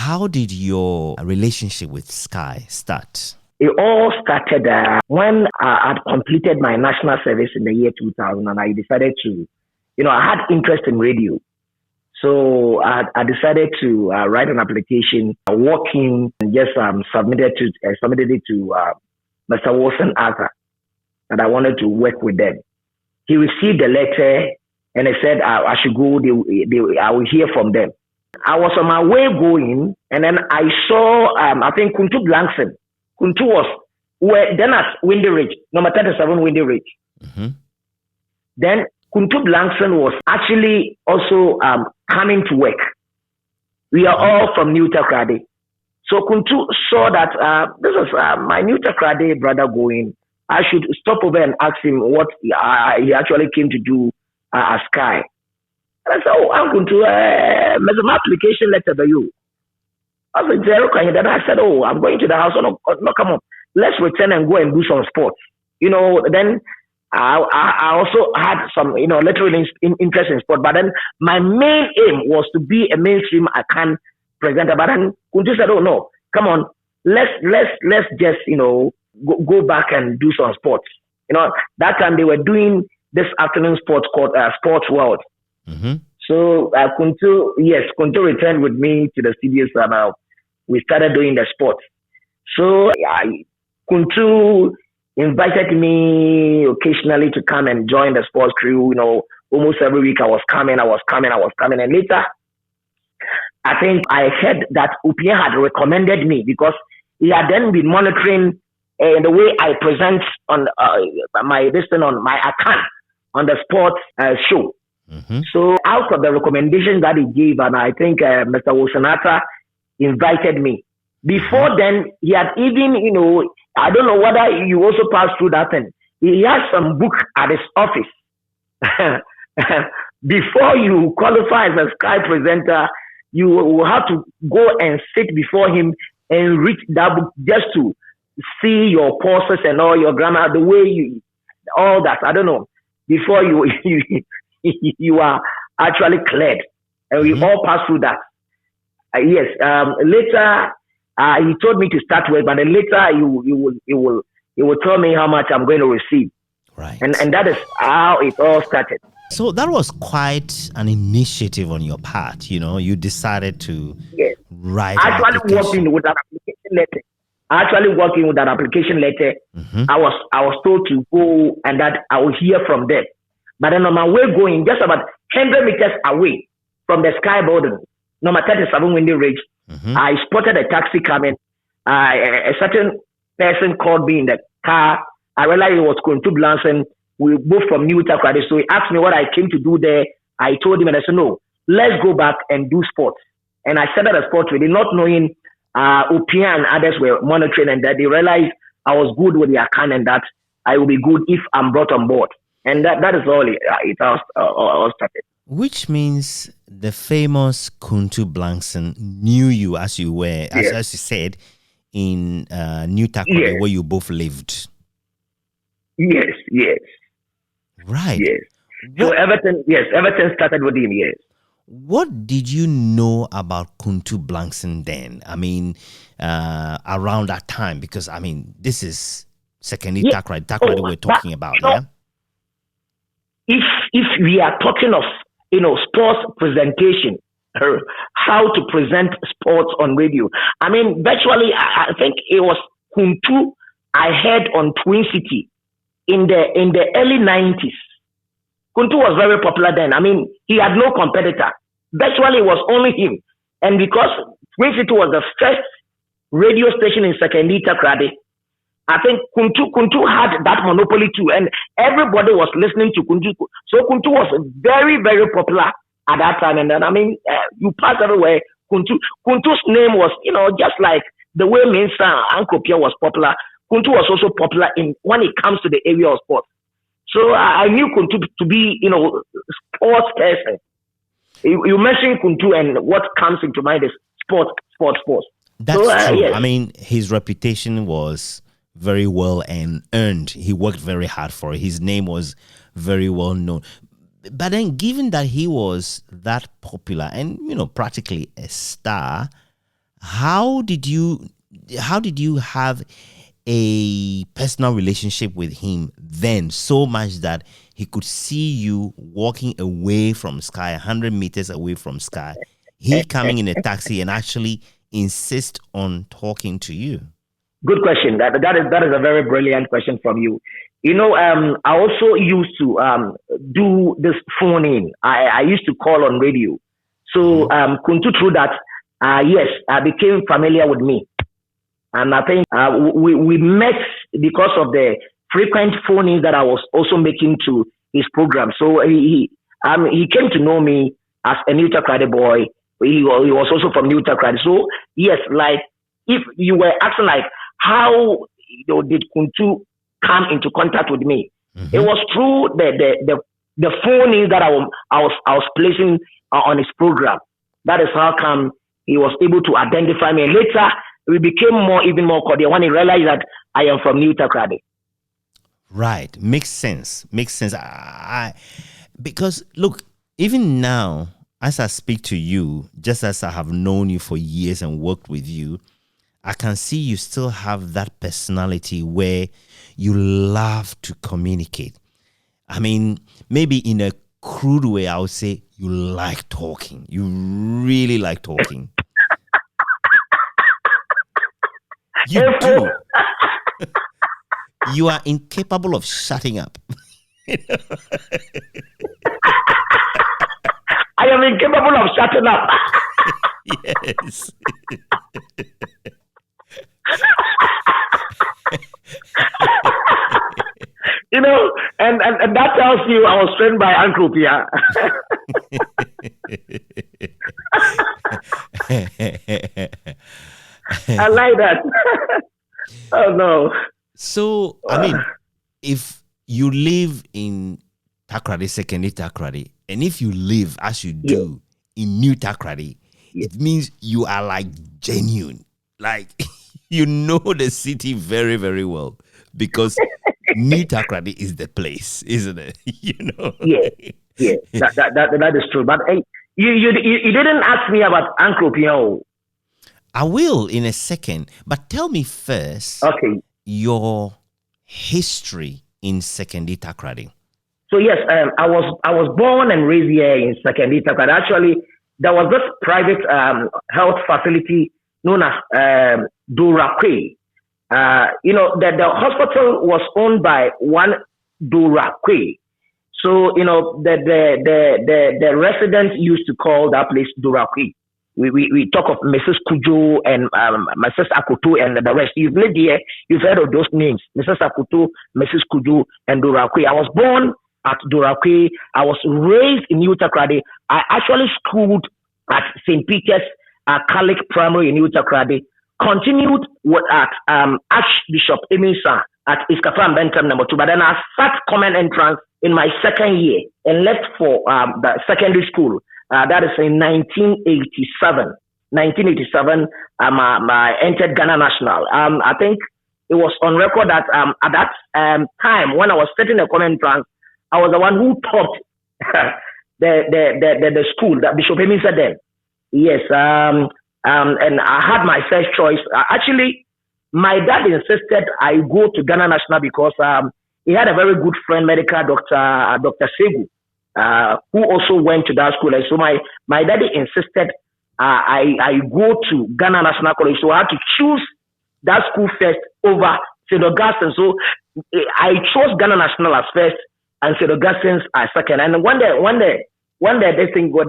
how did your relationship with Skyy start? It all started when I had completed my national service in the year 2000, and I decided to, I had interest in radio. So I decided to write an application, walk in, and just submitted it to Mr. Wilson Arthur, and I wanted to work with them. He received the letter, and he said I should go. I will hear from them. I was on my way going, and then I saw I think Kuntu Blankson. Kuntu was then at Windy Ridge, number 37 Windy Ridge. Mm-hmm. Then Kuntu Blankson was actually also coming to work. We are all from New Takoradi. So Kuntu saw that this is my New Takoradi brother going. I should stop over and ask him what he actually came to do at Skyy. And I said, I'm Kuntu, my application letter by you. I said, then I said, I'm going to the house. No, come on. Let's return and go and do some sports. Then I also had some, literally interest in sport. But then my main aim was to be a mainstream account presenter. But then Kuntu said, no, come on. Let's just, go back and do some sports. That time they were doing this afternoon sports called Sports World. Mm-hmm. So Kuntu returned with me to the studios and we started doing the sports. So Kuntu invited me occasionally to come and join the sports crew. Almost every week I was coming. And later, I think I heard that Upia had recommended me because he had then been monitoring the way I present on my account on the sports show. Mm-hmm. So out of the recommendation that he gave, and I think Mr. Wilsonata invited me. Before then, he had even, I don't know whether you also passed through that thing. He has some book at his office. Before you qualify as a Skyy presenter, you will have to go and sit before him and read that book just to see your pauses and all your grammar, the way you, all that. I don't know. Before you are actually cleared, and we all pass through that. Yes. Later, he told me to start work, but then later you will tell me how much I'm going to receive. Right. And that is how it all started. So that was quite an initiative on your part. You decided to write. Actually working with that application letter. Mm-hmm. I was told to go and that I will hear from them. But then on my way going, just about 100 meters away from the Skyy building, number 37 Windy Ridge, mm-hmm. I spotted a taxi coming. A certain person called me in the car. I realized it was Kuntu Blankson. We both from New Takoradi. So he asked me what I came to do there. I told him and I said, no, let's go back and do sports. And I started a sport really not knowing Opia and others were monitoring and that they realized I was good with the account and that I will be good if I'm brought on board. And that is all it all started. Which means the famous Kuntu Blankson knew you as you were, as you said, in New Takoradi, where you both lived. Yes. Right. Yes. So everything started with him, yes. What did you know about Kuntu Blankson then? I mean, around that time, because this is Sekondi-Takoradi we're talking about, yeah? If we are talking of sports presentation, how to present sports on radio, virtually I think it was Kuntu I heard on Twin City in the early 90s. Kuntu was very popular then. He had no competitor. Virtually it was only him. And because Twin City was the first radio station in Sekondi-Takoradi, I think Kuntu had that monopoly too, and everybody was listening to Kuntu. So Kuntu was very, very popular at that time. And then, you pass everywhere. Kuntu's name was, just like the way Mensa and Kopia was popular. Kuntu was also popular when it comes to the area of sports. So I knew Kuntu to be, sports person. You mentioned Kuntu, and what comes into mind is sports. That's true. Yes. His reputation was very well and earned. He worked very hard for it. His name was very well known. But then, given that he was that popular and, practically a star, How did you have a personal relationship with him then, so much that he could see you walking away from Skyy, 100 meters away from Skyy, he coming in a taxi and actually insist on talking to you? Good question. That is a very brilliant question from you. I also used to do this phone-in. I used to call on radio. So Kuntu, through that, yes, became familiar with me. And I think we met because of the frequent phone-ins that I was also making to his program. So he came to know me as a New Takoradi boy. He was also from New Takoradi. So yes, like if you were asking like how did Kuntu come into contact with me, it was through the phone-ins that I was placing on his program. That is how come he was able to identify me. And later, we became even more cordial when he realized that I am from New Takoradi. Right. Makes sense. Because look, even now, as I speak to you, just as I have known you for years and worked with you, I can see you still have that personality where you love to communicate. I mean, maybe in a crude way, I would say you like talking. You really like talking. You do. You are incapable of shutting up. I am incapable of shutting up. Yes. And that tells you I was trained by Uncle Pia. I like that. Oh no. So I mean, if you live in Takoradi, Sekondi-Takoradi, and if you live as you do in New Takoradi, it means you are like genuine. Like you know the city very, very well because New Takoradi is the place, isn't it? Yeah. That is true. But you didn't ask me about Uncle Pio. I will in a second, but tell me first. Okay. Your history in Sekondi-Takoradi. So yes, I was born and raised here in Sekondi-Takoradi. Actually, there was this private health facility known as Durakwe. The hospital was owned by one Durakwe. So the residents used to call that place Durakwe. We talk of Mrs. Kujo and Mrs. Akutu and the rest. You've lived here, you've heard of those names. Mrs. Akutu, Mrs. Kujo, and Durakwe. I was born at Durakwe. I was raised in New Takoradi. I actually schooled at St. Peter's Catholic Primary in New Takoradi. Continued at Archbishop Eminsa at Iskafa and Bentham No. 2. But then I sat common entrance in my second year and left for the secondary school. That is in 1987. 1987, I entered Ghana National. I think it was on record that at that time, when I was sitting in the common entrance, I was the one who taught the school, that Bishop Emi said then. Yes, and I had my first choice. Actually, my dad insisted I go to Ghana National because he had a very good friend, medical doctor, Dr. Segu, who also went to that school. And so my daddy insisted I go to Ghana National College. So I had to choose that school first over St. Augustine. So I chose Ghana National as first and St. Augustine's as second. And when the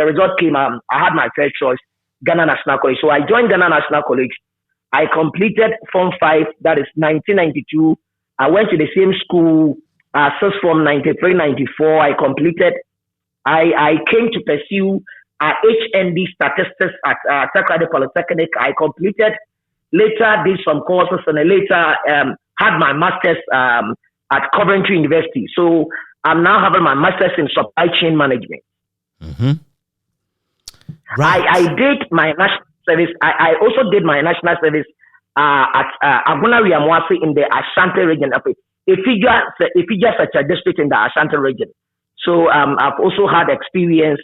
result came, I had my first choice, Ghana National College. So I joined Ghana National College. I completed Form 5, that is 1992. I went to the same school, sixth form 93, 94. I completed. I came to pursue HND statistics at Takoradi Polytechnic. I completed. Later did some courses and later had my master's at Coventry University. So I'm now having my master's in supply chain management. Mm-hmm. Right. I did my national service. I also did my national service at Aguna Riamwasi in the Ashanti region of Ifija such a district in the Ashanti region. So I've also had experience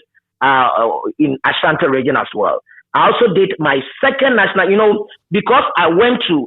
in Ashanti region as well. I also did my second national, because I went to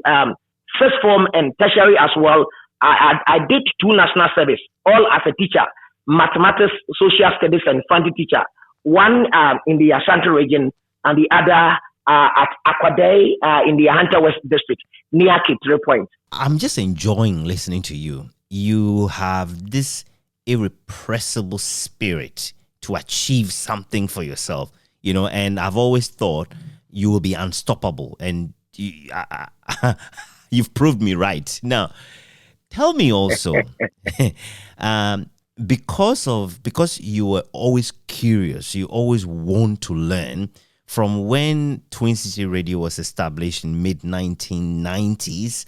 first form and tertiary as well. I did two national service, all as a teacher, mathematics, social studies, and fancy teacher. One in the Ashanti region and the other at Aquaday in the Hunter West district, near Kitri Point. I'm just enjoying listening to you. You have this irrepressible spirit to achieve something for yourself, and I've always thought you will be unstoppable, and you've proved me right. Now, tell me also, because you were always curious, you always want to learn. From when Twin City Radio was established in mid-1990s,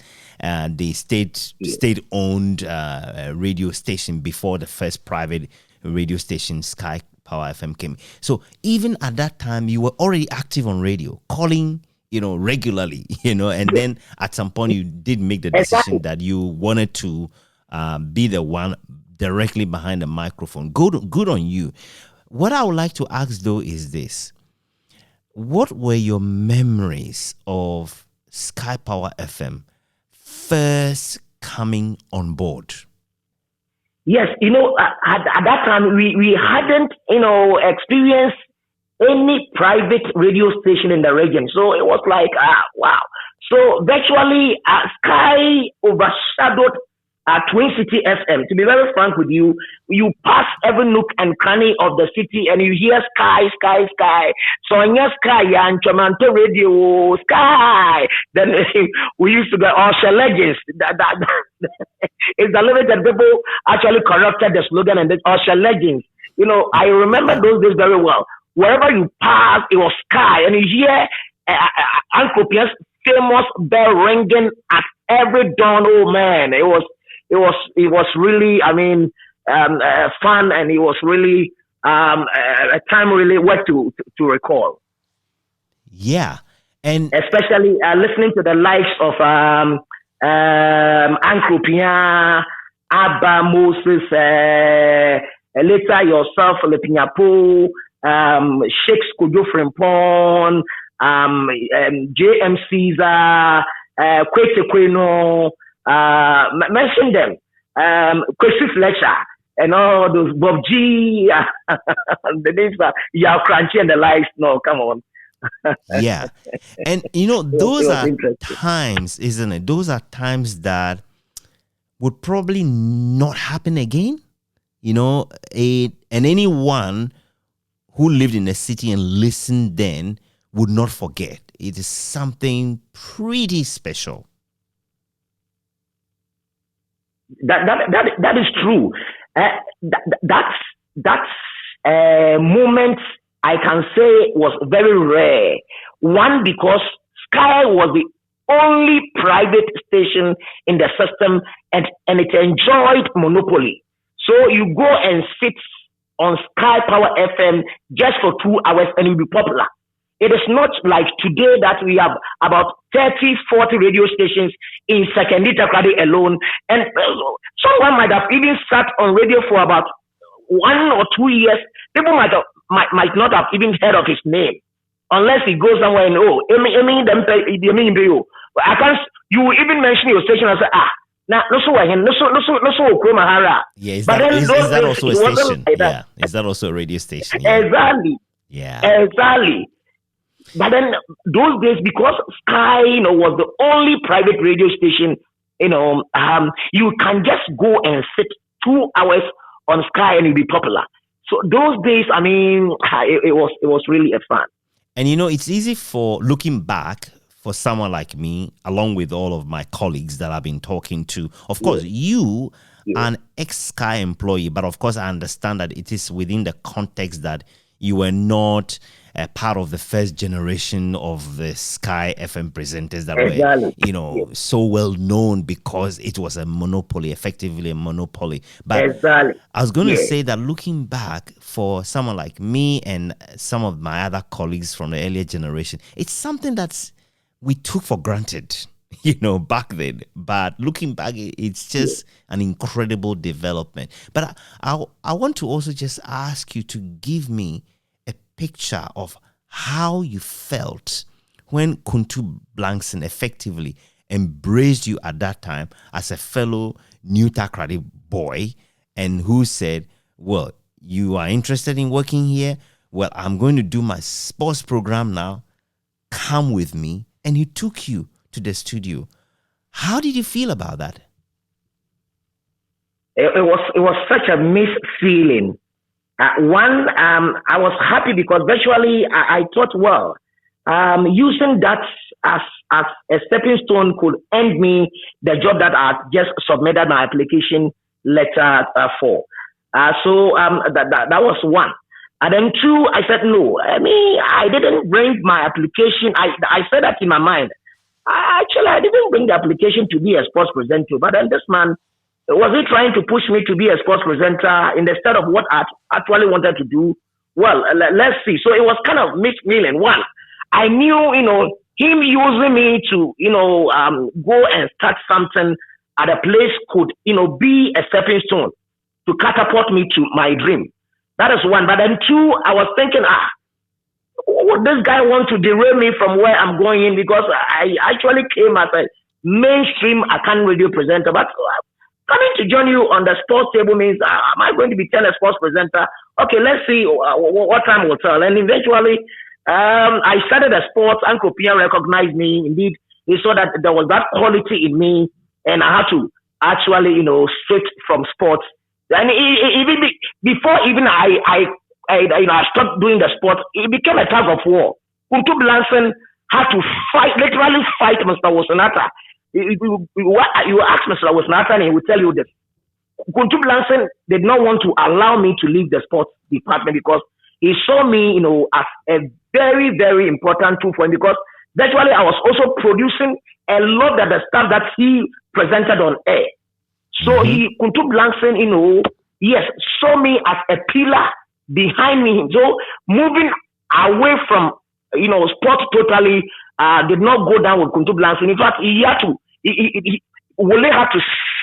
the state-owned radio station before the first private radio station, Skyy Power FM, came. So even at that time, you were already active on radio, calling, regularly, and then at some point you did make the decision that you wanted to be the one directly behind the microphone. Good on you. What I would like to ask, though, is this. What were your memories of Skyy Power FM first coming on board? Yes, at that time, we hadn't, experienced any private radio station in the region. So it was like, wow. So virtually, Skyy overshadowed Twin City FM. To be very frank with you, you pass every nook and cranny of the city and you hear Skyy, Skyy, Skyy. So on your Skyy and Toronto Radio, Skyy. Then we used to go Osha Legends. It's a little bit that people actually corrupted the slogan and then Osha Legends. I remember those days very well. Wherever you pass, it was Skyy, and you hear Uncle Pierre's famous bell ringing at every dawn. Oh man, it was really, fun, and it was really a time really worth to recall. Yeah, and especially listening to the likes of Uncle Pierre, Abba Moses, later yourself, Phillip Nyakpo, Shakes Kujo Frimpon, JM Caesar, Kwesi Kweno. Mention them, Kwesi Fletcher, and all those Bob G, the names are Yao Crunchy and the likes. No, come on. Yeah, and those are times, isn't it? Those are times that would probably not happen again. And anyone who lived in the city and listened then would not forget. It is something pretty special. That is true. That's a moment I can say was very rare. One, because Skyy was the only private station in the system, and it enjoyed monopoly. So you go and sit on Skyy Power FM just for 2 hours and you'll be popular. It is not like today that we have about 30, 40 radio stations in Sekondi-Takoradi alone. And someone might have even sat on radio for about 1 or 2 years. People might not have even heard of his name unless he goes somewhere and, I can't, you will even mention your station and say, now, yeah, is that also a station? Yeah, is that also a radio station? Yeah. Exactly. Yeah. Exactly. But then those days, because Skyy, was the only private radio station, you can just go and sit 2 hours on Skyy and you'll be popular. So those days, it was really a fun. And it's easy for looking back for someone like me, along with all of my colleagues that I've been talking to. Of course, you are an ex-Skyy employee, but of course I understand that it is within the context that you were not part of the first generation of the Skyy FM presenters that were, so well known because it was a monopoly, effectively a monopoly. But I was going to say that looking back for someone like me and some of my other colleagues from the earlier generation, it's something that's we took for granted, back then. But looking back, it's just an incredible development. But I want to also just ask you to give me a picture of how you felt when Kuntu Blankson effectively embraced you at that time as a fellow New Takoradi boy, and who said, well, you are interested in working here? Well, I'm going to do my sports program now. Come with me. And he took you to the studio. How did you feel about that? It was such a mixed feeling. One, I was happy because virtually I thought, well, using that as a stepping stone could end me the job that I just submitted my application letter for. So that was one. And then two, I said, no, I didn't bring my application. I said that in my mind. I didn't bring the application to be a sports presenter. But then this man, was he trying to push me to be a sports presenter instead of what I actually wanted to do? Well, let's see. So it was kind of mixed feeling. One, I knew, him using me to, go and start something at a place could, be a stepping stone to catapult me to my dream. That is one. But then two, I was thinking, would this guy want to derail me from where I'm going in? Because I actually came as a mainstream account radio presenter. But coming to join you on the sports table means, am I going to become a sports presenter? Okay, let's see what time will tell. And eventually, I started a sports. Uncle Pierre recognized me. Indeed, he saw that there was that quality in me, and I had to actually, switch from sports. And even before I stopped doing the sport, it became a tug of war. Kuntu Blankson had to literally fight Mr. Wosanata. You ask Mr. Wosanata and he will tell you this. Kuntu Blankson did not want to allow me to leave the sports department because he saw me, as a very, very important tool for him, because virtually I was also producing a lot of the stuff that he presented on air. So Kuntu Blankson, yes, saw me as a pillar behind me. So moving away from, sports totally did not go down with Kuntu Blankson. In fact, he had to, Wole had to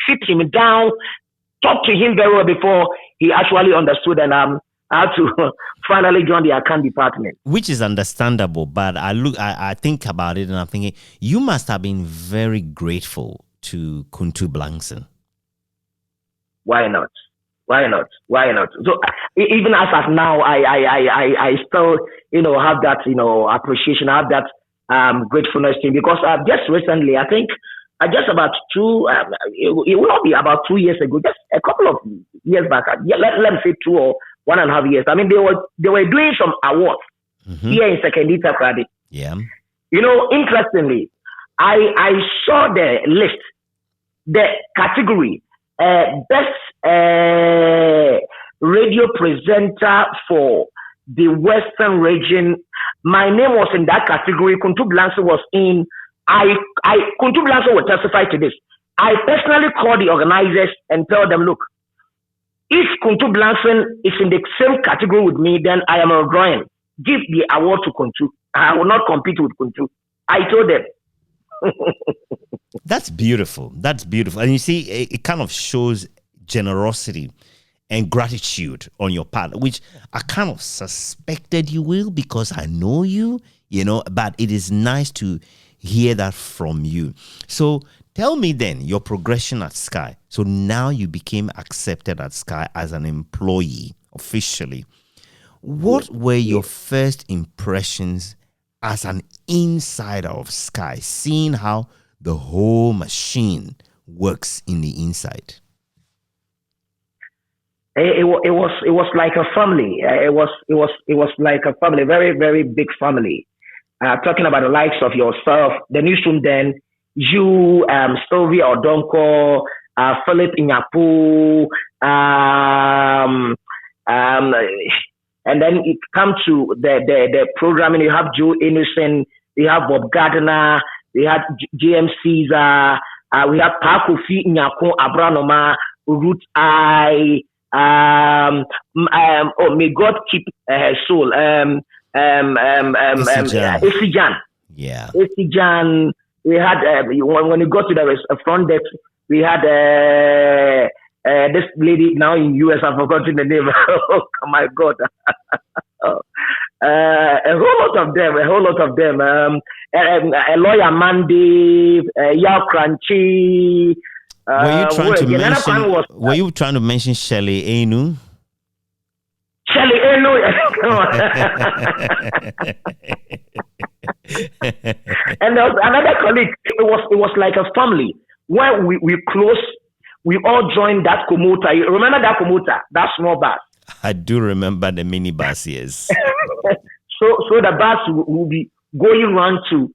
sit him down, talk to him very well before he actually understood, and I had to finally join the account department. Which is understandable, but I think about it and I'm thinking, you must have been very grateful to Kuntu Blankson. Why not? So even as of now, I still, have that, appreciation, I have that gratefulness thing, because just recently, I think just about it will not be about 2 years ago, just a couple of years back, let me say 2 or 1.5 years. I mean, they were doing some awards here in Sekondi-Takoradi. Yeah. Interestingly, I saw the list, the category, best radio presenter for the Western region. My name was in that category. Kuntu Blankson was in. Kuntu Blankson will testify to this. I personally call the organizers and tell them, look, if Kuntu Blankson is in the same category with me, then I am a drawing. Give the award to Kuntu. I will not compete with Kuntu. I told them. That's beautiful. And you see, it kind of shows generosity and gratitude on your part, which I kind of suspected you will, because I know you, but it is nice to hear that from you. So tell me then your progression at Skyy. So now you became accepted at Skyy as an employee officially. What were your first impressions as an insider of Skyy, seeing how the whole machine works in the inside? It was like a family. It was like a family, very, very big family. Talking about the likes of yourself, the newsroom, then you, Sylvia Odonko, Phillip Nyakpo, and then it comes to the programming. You have Joe Innocent, we have Bob Gardner, we have JM Caesar, we have Paa Kwesi Simpson, Abranoma, Ruth I. May God keep her soul. Esijan. Yeah. Esijan. We had when you go to the front desk, we had this lady now in US. I've forgotten the name. Oh my God. A whole lot of them. A lawyer Mandy, Yao Crunchy. Were you trying to mention Shelley Enu? Shelley Enu. And there was another colleague. It was like a family. When we close, we all joined that commuter. You remember that commuter, that small bus? I do remember the mini bus, yes. So the bus will be going around to,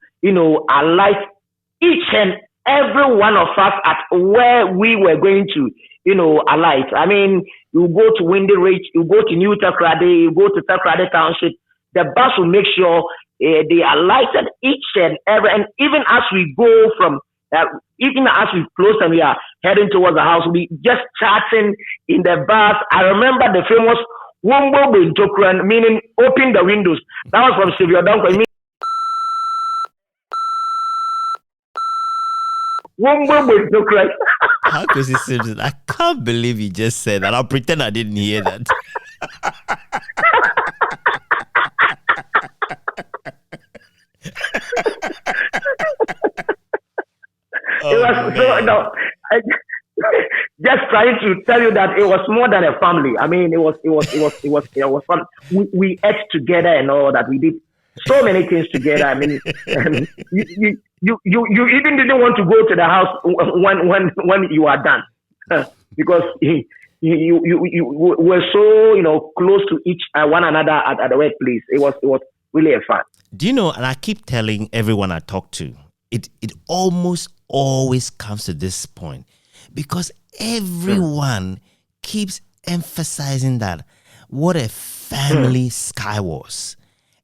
alight each and every one of us at where we were going to, alight. I mean, you go to Windy Ridge, you go to New Takoradi, you go to Takoradi Township. The bus will make sure they alighted each and every, and even as we go from, even as we close and we are heading towards the house, we just chatting in the bus. I remember the famous Wombo Bintokran, meaning open the windows. That was from Sylvia Duncan. Wombo Bintokran. Paa Kwesi Simpson, I can't believe you just said that. I'll pretend I didn't hear that. Just trying to tell you that it was more than a family. I mean, it was fun. We ate together and all that. We did so many things together. I mean, you even didn't want to go to the house when you are done because you were so close to each one another at the workplace. It was really a fun. Do you know? And I keep telling everyone I talk to, it almost always comes to this point because everyone keeps emphasizing that what a family Skyy was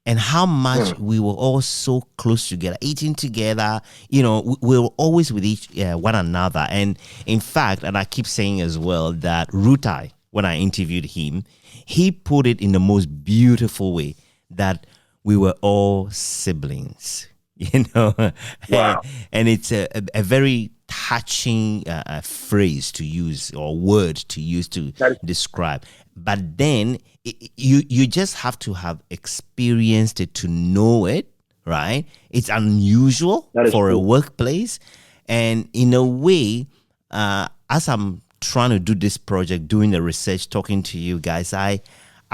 and how much we were all so close together, eating together. We were always with one another. And in fact, and I keep saying as well that Rutai, when I interviewed him, he put it in the most beautiful way that we were all siblings. Wow. And it's a very touching phrase to use or word to use to describe. But then you just have to have experienced it to know it, right? It's unusual for a workplace. And in a way, as I'm trying to do this project, doing the research, talking to you guys, I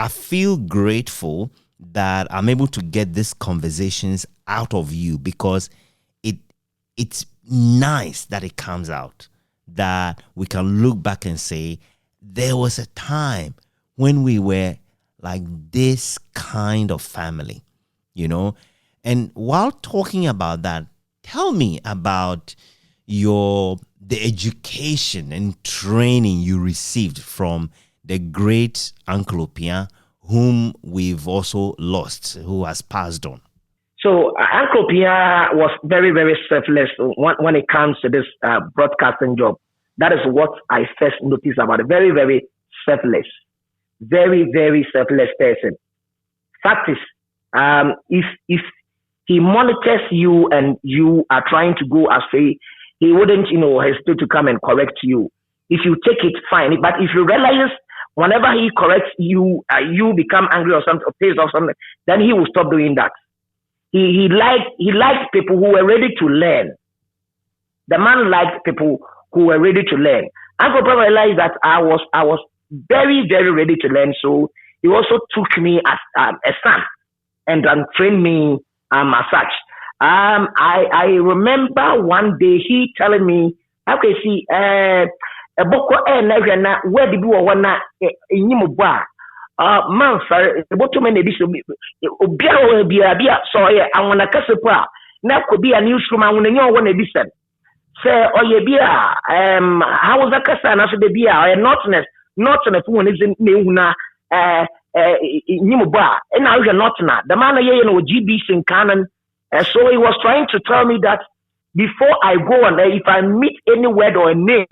feel grateful that I'm able to get these conversations out of you because it's nice that it comes out, that we can look back and say, there was a time when we were like this kind of family, And while talking about that, tell me about the education and training you received from the great Uncle Opia, whom we've also lost, who has passed on. So Uncle Pia was very, very selfless when it comes to this broadcasting job. That is what I first noticed about it. Very, very selfless. Very, very selfless person. Fact is, if he monitors you and you are trying to go astray, he wouldn't, hesitate to come and correct you. If you take it, fine. But if you realize whenever he corrects you, you become angry or something, or pissed off something, then he will stop doing that. He liked people who were ready to learn. The man liked people who were ready to learn. Uncle Papa realized that I was very, very ready to learn. So he also took me as a son and trained me as such. I remember one day he telling me, okay, see, a book where did you want to man for about 2 minutes obiara bia so I want to kasepa na ko bia newsroom I want to one edition say oye bia how was that kasa na so de bia notness one is na nyimba and now you're not na the man here GBC in Canon. So he was trying to tell me that before I go on there, if I meet any word or a name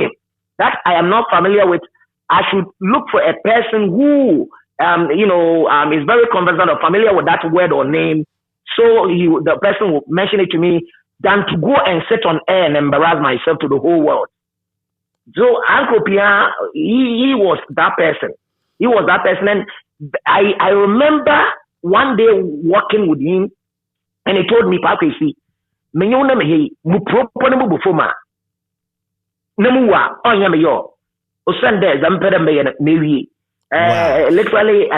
that I am not familiar with, I should look for a person who is very conversant or familiar with that word or name. So the person will mention it to me than to go and sit on air and embarrass myself to the whole world. So Uncle Pia, he was that person. He was that person. And I remember one day walking with him, and he told me, Paa Kwesi, menyo na me mu propo na mu bufoma. Na mu wa onya me yo. O Sunday zampere me mewie. Literally,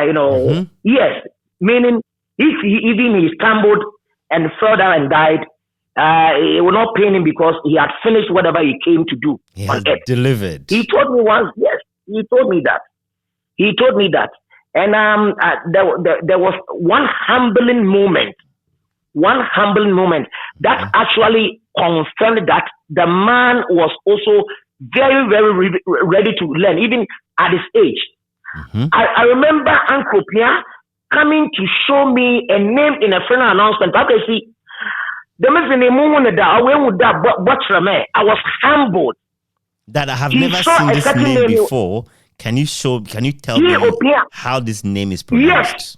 yes, meaning if he stumbled and fell down and died, it will not pain him because he had finished whatever he came to do on earth. Delivered. He told me once, yes, he told me that. And there was one humbling moment that actually confirmed that the man was also very, very ready to learn, even at his age. Mm-hmm. I remember Uncle Pierre coming to show me a name in a final announcement. I was humbled. That I have never seen this name before. Can you tell me how this name is pronounced? Yes.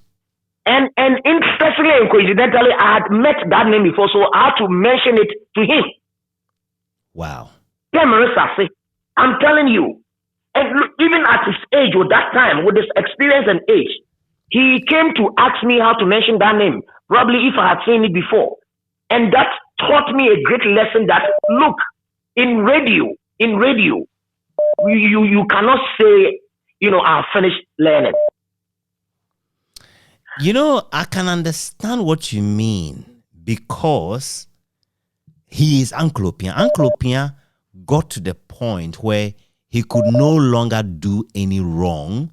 And interestingly and coincidentally, I had met that name before, so I had to mention it to him. Wow. I'm telling you. And even at his age, with that time, with his experience and age, he came to ask me how to mention that name, probably if I had seen it before. And that taught me a great lesson that, look, in radio, you cannot say, I've finished learning. I can understand what you mean because he is Uncle Opia. Uncle Opia got to the point where he could no longer do any wrong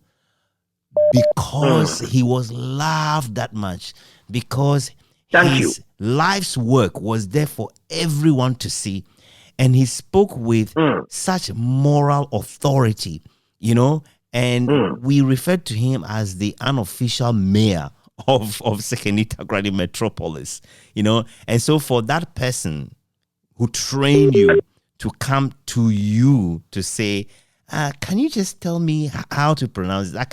because he was loved that much, because his life's work was there for everyone to see. And he spoke with such moral authority, and we referred to him as the unofficial mayor of Sekondi-Takoradi metropolis, And so for that person who trained you to come to you to say, can you just tell me how to pronounce this?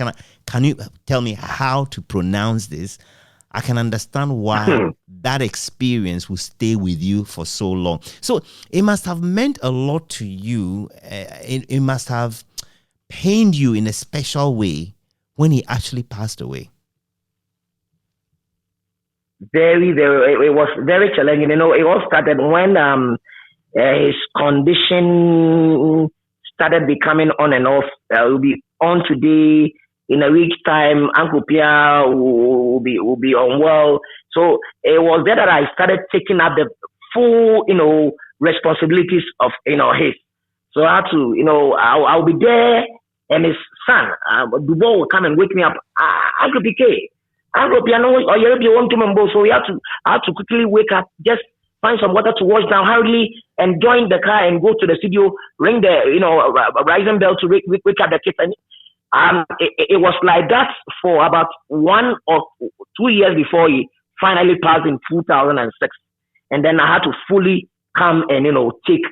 Can you tell me how to pronounce this? I can understand why that experience will stay with you for so long. So it must have meant a lot to you. It must have pained you in a special way when he actually passed away. Very, very. It was very challenging. It all started when his condition started becoming on and off. Will be on today. In a week's time, Uncle Pierre will be unwell. So it was there that I started taking up the full, responsibilities of, his. So I had to, I'll be there, and his son, Dubo, will come and wake me up. Uncle PK, Uncle Pierre, or you want to remember? So I had to quickly wake up, just find some water to wash down hurriedly, and join the car and go to the studio, ring the, rising bell to wake up the kids. And it was like that for about 1 or 2 years before he finally passed in 2006. And then I had to fully come and, take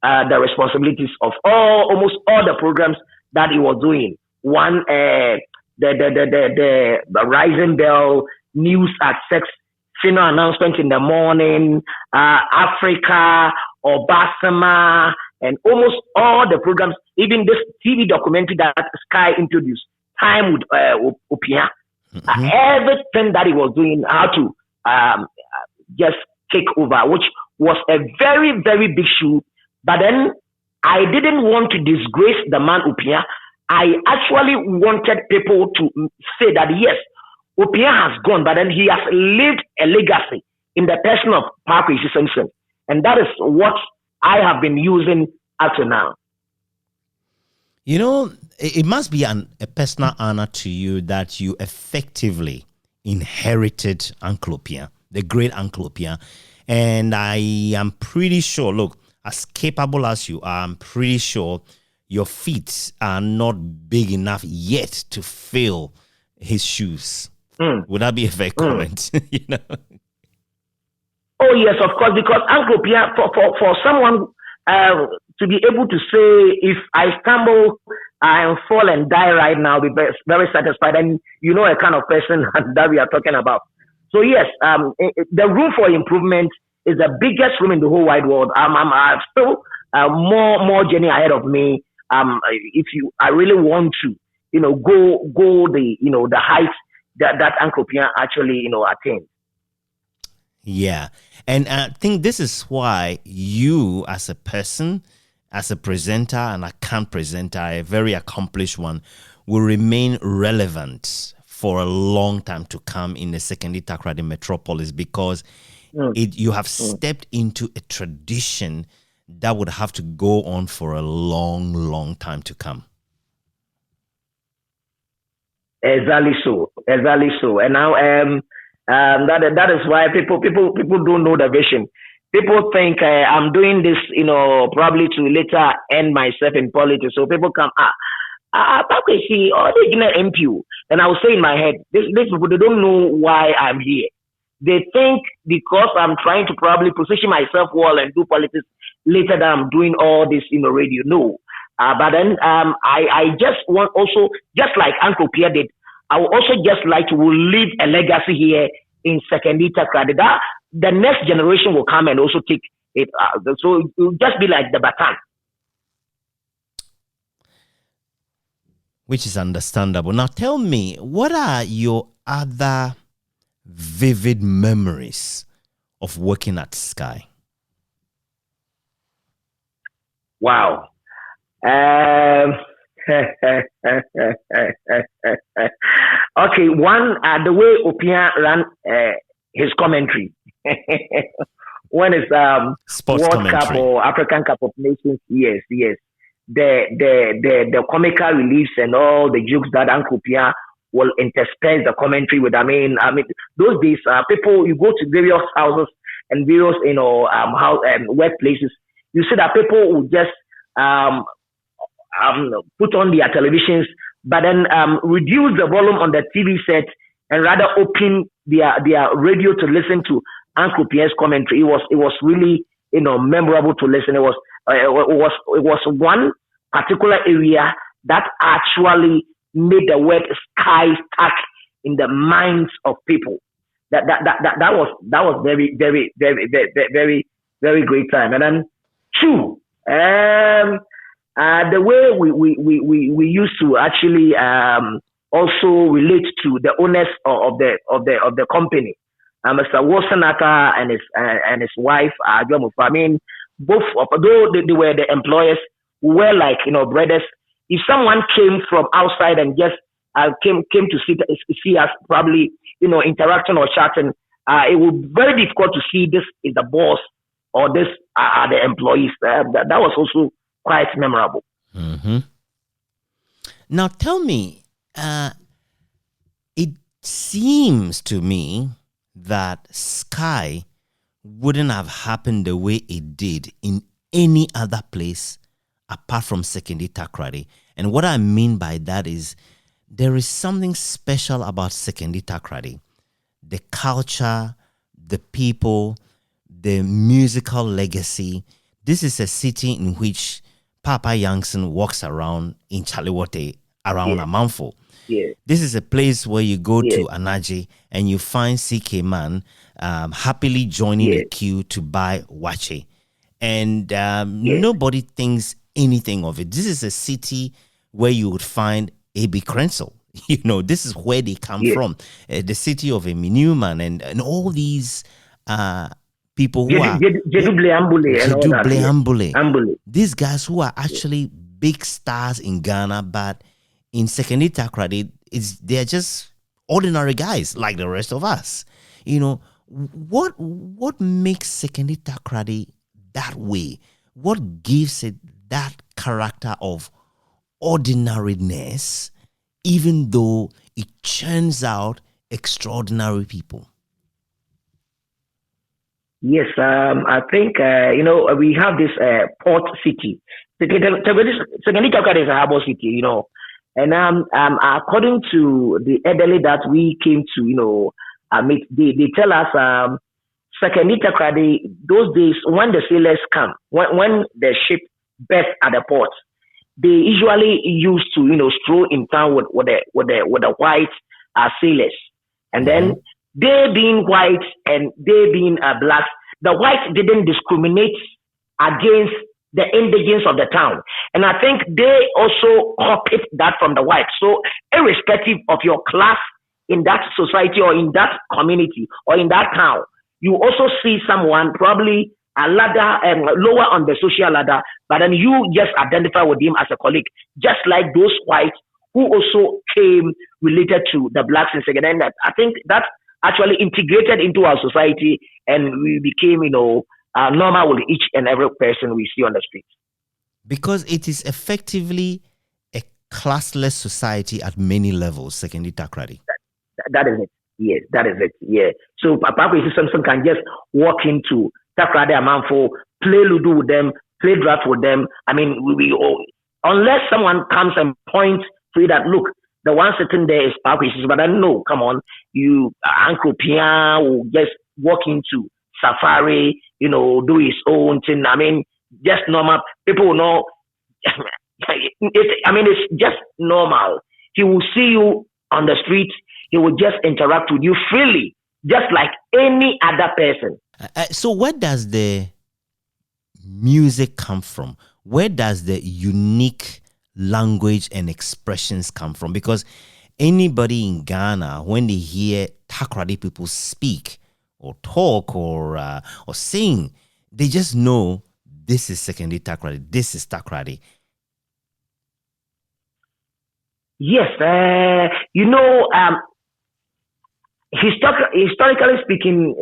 the responsibilities of almost all the programs that he was doing. One, the rising bell, news at 6, funeral announcement in the morning, Africa, or Basama, and almost all the programs, even this TV documentary that Skyy introduced, Time with Opia, everything that he was doing, how to just take over, which was a very, very big shoe. But then I didn't want to disgrace the man Opia. I actually wanted people to say that, yes, Opia has gone, but then he has lived a legacy in the person of Paa Kwesi Simpson. And that is what I have been using up to now. It must be a personal honor to you that you effectively inherited Uncle Opia, the great Uncle Opia. And I am pretty sure, look, as capable as you are, I'm pretty sure your feet are not big enough yet to fill his shoes. Would that be a fair comment? Oh, yes, of course, because Uncle Opia, for someone to be able to say, if I stumble and fall and die right now, I'll be very, very satisfied. And a kind of person that we are talking about. So yes, the room for improvement is the biggest room in the whole wide world. I'm still more journey ahead of me. I really want to, go the heights that Uncle Pierre actually, attained. Yeah. And I think this is why you, as a person, as a presenter, an account presenter, a very accomplished one, will remain relevant for a long time to come in the Sekondi-Takoradi metropolis, because you have stepped into a tradition that would have to go on for a long, long time to come. Exactly so. And now, that is why people don't know the vision. People think I'm doing this, probably to later end myself in politics. So people come, Paa Kwesi, original MPU. And I will say in my head, these people, they don't know why I'm here. They think because I'm trying to probably position myself well and do politics later that I'm doing all this, radio. No. But then I just want also, just like Uncle Pierre did, I would also just like to leave a legacy here in Sekondi-Takoradi. That the next generation will come and also take it. So it will just be like the baton. Which is understandable. Now tell me, what are your other vivid memories of working at Skyy? Wow. Okay, one, the way Opia ran his commentary when it's Sports World commentary. Cup or African Cup of Nations. Yes. The comical reliefs and all the jokes that Uncle Pierre will intersperse the commentary with. I mean, those days, people, you go to various houses and various, workplaces, you see that people will just put on their televisions, but then reduce the volume on the TV set and rather open their radio to listen to Uncle Pierre's commentary. It was really, memorable to listen. It was one particular area that actually made the word Skyy stuck in the minds of people. That was very, very, very, very, very, very great time. And then two, the way we used to actually also relate to the owners of the company, Mr. Wosanaka and his wife, I mean, both although they were the employers, we were like brothers. If someone came from outside and just came to see us, probably interacting or chatting, it would be very difficult to see this is the boss or this are the employees. That was also quite memorable. Mm-hmm. Now tell me, it seems to me that Skyy wouldn't have happened the way it did in any other place apart from Sekondi-Takoradi. And what I mean by that is there is something special about Sekondi-Takoradi. The culture, the people, the musical legacy. This is a city in which Papa Yankson walks around in Chalewote, around Amanfo. Yeah. This is a place where you go to Anaje and you find CK Man happily joining the queue to buy wache. And nobody thinks anything of it. This is a city where you would find A.B. Crensel. This is where they come from. The city of Emi Newman and all these people who are these guys who are actually big stars in Ghana, but in Sekondi-Takoradi, they're just ordinary guys like the rest of us. What makes Sekondi-Takoradi that way? What gives it that character of ordinariness, even though it churns out extraordinary people? Yes, I think we have this port city. Sekondi-Takoradi is a harbor city, and according to the elderly that we came to, meet, they tell us Sekondi-Takoradi, those days when the sailors come, when the ship berth at the port, they usually used to stroll in town with the white sailors, and then they being white and they being black, the whites didn't discriminate against the indigents of the town. And I think they also copied that from the whites. So irrespective of your class in that society or in that community or in that town, you also see someone probably a ladder and lower on the social ladder, but then you just identify with him as a colleague, just like those whites who also came related to the blacks in second. And I think that actually integrated into our society, and we became, normal with each and every person we see on the street. Because it is effectively a classless society at many levels, Sekondi-Takoradi. That is it. Yes, that is it. Yeah. So Paa Kwesi Simpson can just walk into Takoradi Amanfo, play Ludo with them, play draft with them. I mean, unless someone comes and points to you that, look, the one sitting there is Paa Kwesi, but I know, come on, Uncle Pia will just walk into Safari, do his own thing. I mean, just normal. People will know. It's just normal. He will see you on the street. He will just interact with you freely, just like any other person. So where does the music come from? Where does the unique language and expressions come from? Because anybody in Ghana, when they hear Takoradi people speak or talk or sing, they just know this is Sekondi-Takoradi, this is Takoradi. Yes, historically speaking,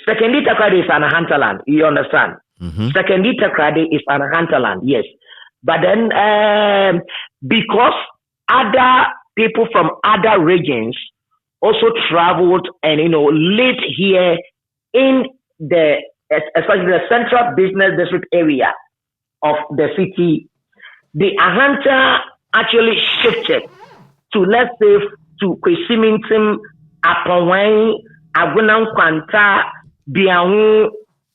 Sekondi-Takoradi is an hinterland. You understand? Mm-hmm. Sekondi-Takoradi is an hinterland, yes. But then, because other people from other regions also traveled and lived here in especially the central business district area of the city, the Ahanta actually shifted to, let's say, to Kwesi Simpson, Aponwan, Agunam Kwanta, Biahu,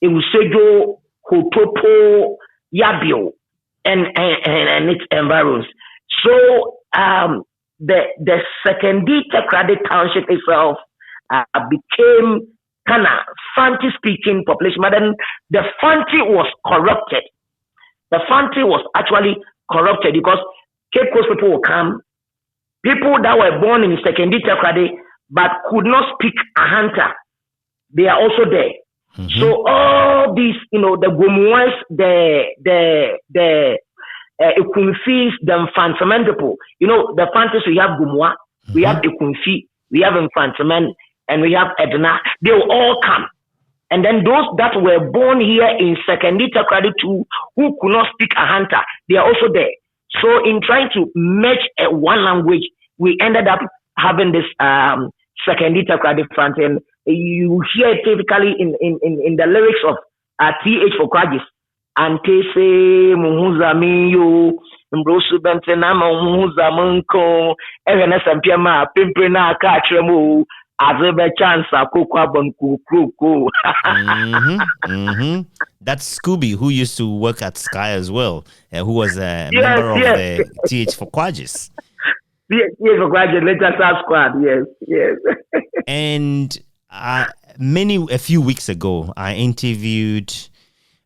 Ewusejo, Kotopo, Yabio, and its environs. So the Sekondi-Takoradi township itself became kind of Fanti-speaking population, but then the Fanti was corrupted. The Fanti was actually corrupted because Cape Coast people will come, people that were born in Sekondi-Takoradi but could not speak Ahanta, they are also there. Mm-hmm. So all these, the Gumuas, the Ekunfis, the Infantamen people, the Fantas, we have Gumua, we have Ekunfi, we have Infantamen, and we have Edna. They will all come. And then those that were born here in Sekondi-Takoradi too, who could not speak Ahanta, they are also there. So in trying to match one language, we ended up having this Sekondi-Takoradi front. And you hear it typically in the lyrics of T.H. for Kwajis. Antese muhuza miyo mbrosu bentena muhuza munko evena sampiama pimpre na aka atremu azebe chance akokwa banku kroko. That's Scooby, who used to work at Skyy as well, who was a member of the TH for Kwajis. Yes, for Kwajis, later South Squad, yes. And a few weeks ago, I interviewed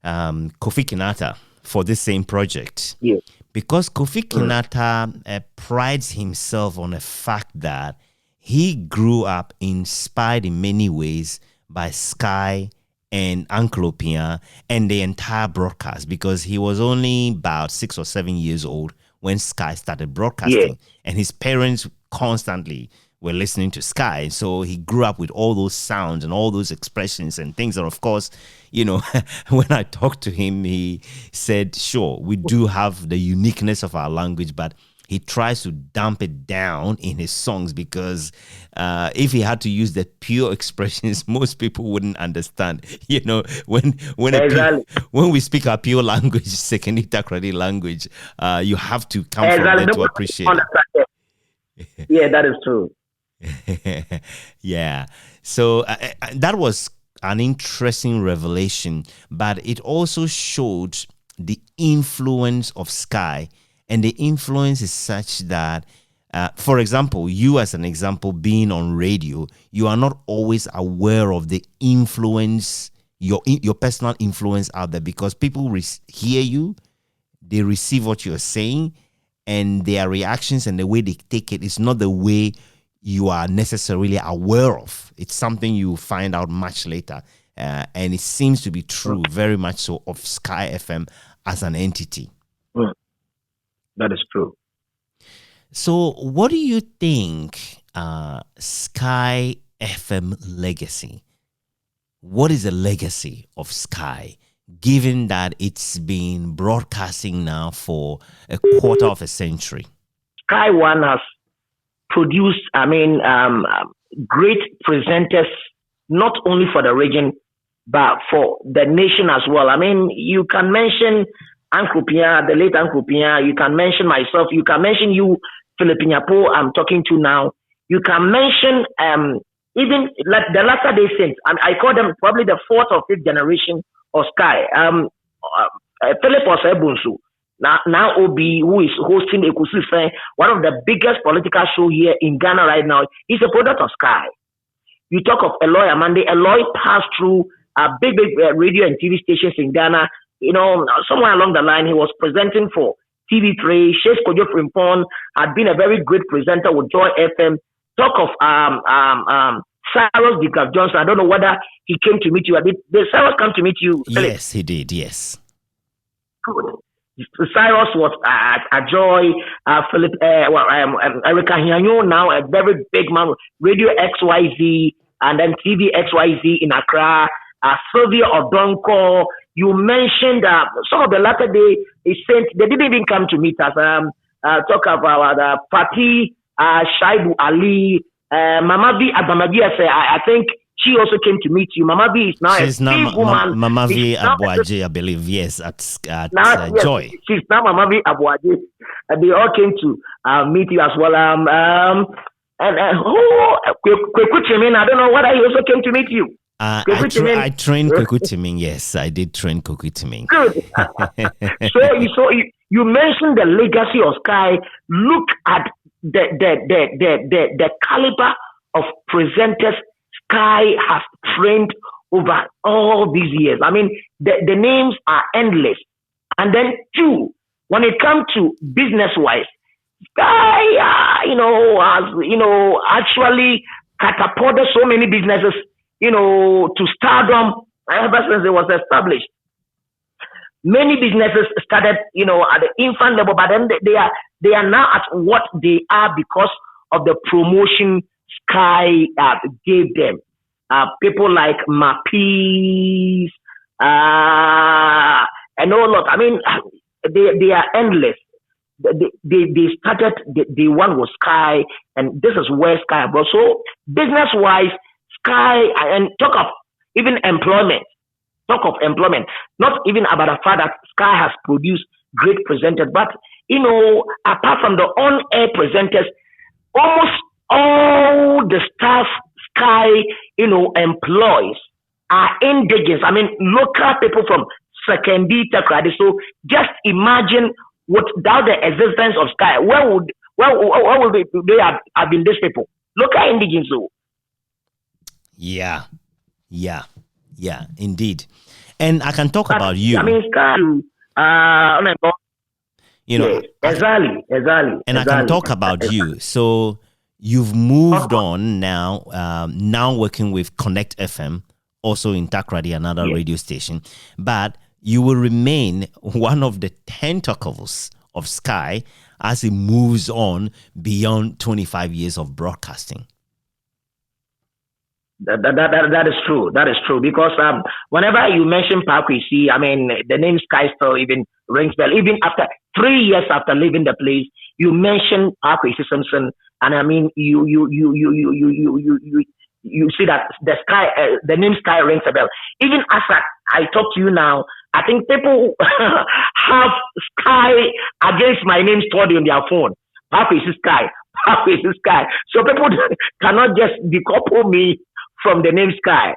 Kofi Kinata for this same project. Yes. Because Kofi Kinata prides himself on the fact that he grew up inspired in many ways by Skyy and Uncle Opia and the entire broadcast, because he was only about 6 or 7 years old when Skyy started broadcasting. And his parents constantly were listening to Skyy. So he grew up with all those sounds and all those expressions and things. And of course, when I talked to him, he said, sure, we do have the uniqueness of our language, but he tries to dump it down in his songs because if he had to use the pure expressions, most people wouldn't understand. When we speak our pure language, Sekondi-Takoradi language, you have to come from there to appreciate it. Yeah, that is true. Yeah. So that was an interesting revelation, but it also showed the influence of Skyy. And the influence is such that, for example, you as an example, being on radio, you are not always aware of the influence, your personal influence out there, because people hear you, they receive what you're saying, and their reactions and the way they take it is not the way you are necessarily aware of. It's something you find out much later. And it seems to be true, very much so, of Skyy FM as an entity. That is true. So what do you think Skyy FM legacy? What is the legacy of Skyy, given that it's been broadcasting now for a quarter of a century? Skyy One has produced, great presenters, not only for the region, but for the nation as well. I mean, you can mention Uncle Pia, the late Uncle Pia. You can mention myself. You can mention you, Phillip Nyakpo, I'm talking to now. You can mention even like the latter day saints. I call them probably the fourth or fifth generation of Skyy. Philip Nyakpo, now OB, who is hosting Ekusi, one of the biggest political show here in Ghana right now, is a product of Skyy. You talk of Eloy Amande. Eloy passed through big radio and TV stations in Ghana. You know, somewhere along the line, he was presenting for TV3. Sheikh Kojo Frimpong had been a very great presenter with Joy FM. Talk of Cyrus Dicap Johnson. I don't know whether he came to meet you. Did Cyrus come to meet you? Philip? Yes, he did. Yes. Good. Cyrus was at Joy. Philip, Erica Hianyo, now a very big man, Radio XYZ, and then TV XYZ in Accra. Sylvia Odonko. You mentioned some of the latter day saints. They didn't even come to meet us. Talk about Fatih Shaibu Ali, Mama V Abamabi. I think she also came to meet you. Mama V is now she's a big woman. Mama V Abuaje, I believe. Yes, at now, Joy. She's now Mama V Abuaje. They all came to meet you as well. Kweku Chimin, I don't know whether he also came to meet you. I trained Kweku Timing. Yes, I did train Kweku Timing. Good. so you mentioned the legacy of Skyy. Look at the caliber of presenters Skyy has trained over all these years. I mean, the names are endless. And then two, when it comes to business-wise, Skyy, has actually catapulted so many businesses, to stardom ever since it was established. Many businesses started, at the infant level, but then they are now at what they are because of the promotion Skyy gave them. People like Mapis, and all lot. I mean, they are endless. They started the one was Skyy, and this is where Skyy brought. So business wise, Skyy, and talk of even employment. Talk of employment, not even about the fact that Skyy has produced great presenters, but apart from the on-air presenters, almost all the staff Skyy employs are indigenous. I mean, local people from Sekondi-Takoradi. So just imagine without the existence of Skyy, where would they have been? These people, local indigenous. Yeah, indeed. And I can talk about you. I mean, Skyy, exactly. And I can talk about you. So you've moved on now, now working with Connect FM, also in Takoradi, another radio station. But you will remain one of the tentacles of Skyy as it moves on beyond 25 years of broadcasting. That is true. That is true. Because whenever you mention Paa Kwesi, I mean, the name Skyy still even rings bell. Even after 3 years after leaving the place, you mention Paa Kwesi Simpson, and I mean, you see that the Skyy, the name Skyy rings a bell. Even as I talk to you now, I think people have Skyy against my name stored on their phone. Paa Kwesi Skyy. Paa Kwesi Skyy. So people cannot just decouple me from the name Skyy.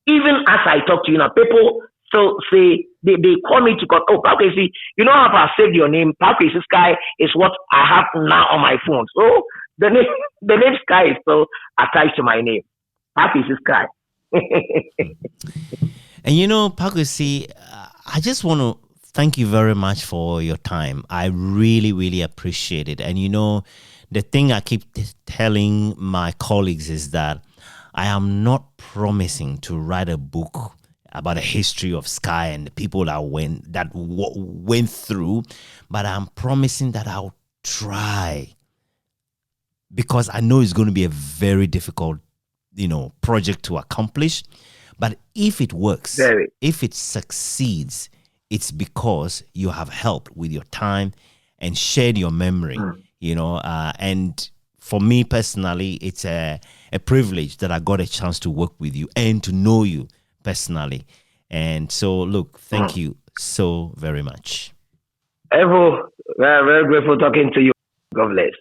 Even as I talk to you now, people still say, they call me to call, Paa Kwesi, how I saved your name? Paa Kwesi Skyy is what I have now on my phone. So the name Skyy is still attached to my name. Paa Kwesi Skyy. And Paa Kwesi, I just want to thank you very much for your time. I really, really appreciate it. And the thing I keep telling my colleagues is that I am not promising to write a book about the history of Skyy and the people that went through, but I'm promising that I'll try, because I know it's going to be a very difficult, project to accomplish. But if it works, if it succeeds, it's because you have helped with your time and shared your memory, and for me personally, it's a privilege that I got a chance to work with you and to know you personally. And so, look, thank you so very much. Evo, very, very grateful talking to you. God bless.